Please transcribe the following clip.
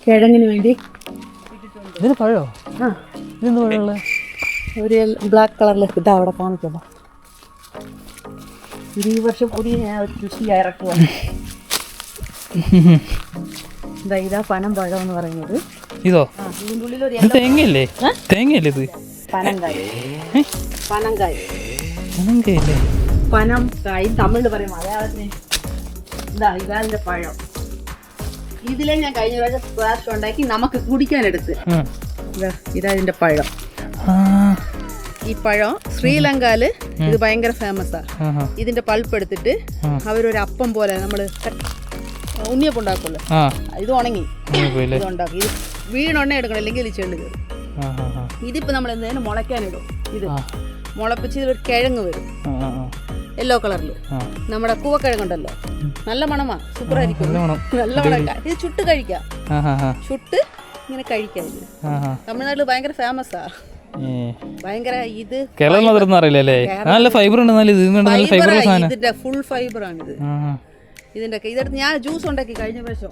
കിഴങ്ങിന് വേണ്ടി ഇതിന് പഴോ? ആ ഇതെന്ത് പഴമുള്ള? ഒരു ബ്ലാക്ക് കളറിൽ ഇതാ അവിടെ കാണിക്കല്ലോ. ഇത് ഈ വർഷം പുതിയ ഞാൻ ഒരു കൃഷി ഇറക്കുക. ഇതാ പനം പഴം എന്ന് പറയുന്നത്. ഇതോ? ആ ഇതിൻ്റെ ഉള്ളിൽ ഒരു തേങ്ങയല്ലേ? തേങ്ങയല്ലേ ഇത്? പനങ്കായ്. പനങ്കായ്. പനങ്കായല്ലേ? പനം കായ് തമിഴിൽ പറയും, മലയാളത്തിന് ഇതാതിൻ്റെ പഴം. ഇതിലെ ഞാൻ കഴിഞ്ഞ പ്രാവശ്യം സ്ക്വാഷ് ഉണ്ടാക്കി നമുക്ക് കുടിക്കാനെടുത്ത്. ഇതാതിൻ്റെ പഴം. ഈ പഴം ശ്രീലങ്കയില് ഇത് ഭയങ്കര ഫേമസാ. ഇതിന്റെ പൾപ്പ് എടുത്തിട്ട് അവരൊരു അപ്പം പോലെ നമ്മള് ഉണ്ണിയപ്പം ഉണ്ടാക്കുമല്ലോ, ഇത് ഉണങ്ങി ഇത് ഉണ്ടാക്കും. ഇത് വീണൊണ്ണ എടുക്കണം, അല്ലെങ്കിൽ ഇത് ചെള്ളു കയറും. ഇതിപ്പോ നമ്മൾ എന്തായാലും മുളയ്ക്കാനിടും. ഇത് മുളപ്പിച്ച് ഇതിലൊരു കിഴങ്ങ് വരും, യെല്ലോ കളറില്. നമ്മുടെ കൂവക്കിഴങ്ങുണ്ടല്ലോ, നല്ല മണമാ, സൂപ്പറായിരിക്കും, നല്ല മണം. ഇത് ചുട്ട് കഴിക്കാം, ചുട്ട് ഇങ്ങനെ കഴിക്കാം. ഇത് തമിഴ്നാട്ടില് ഭയങ്കര ഫേമസാ, ഭയങ്കര. ഇത് കേരളം മാത്രം അറിയില്ലല്ലേ, നല്ല ഫൈബർ ഉണ്ട്. ഇതിന്റെ ഫുൾ ഫൈബർ ആണിത്. ഇതിന്റെ ഇതെടുത്ത് ഞാൻ ജ്യൂസ് ഉണ്ടാക്കി കഴിഞ്ഞ പ്രാവശ്യം.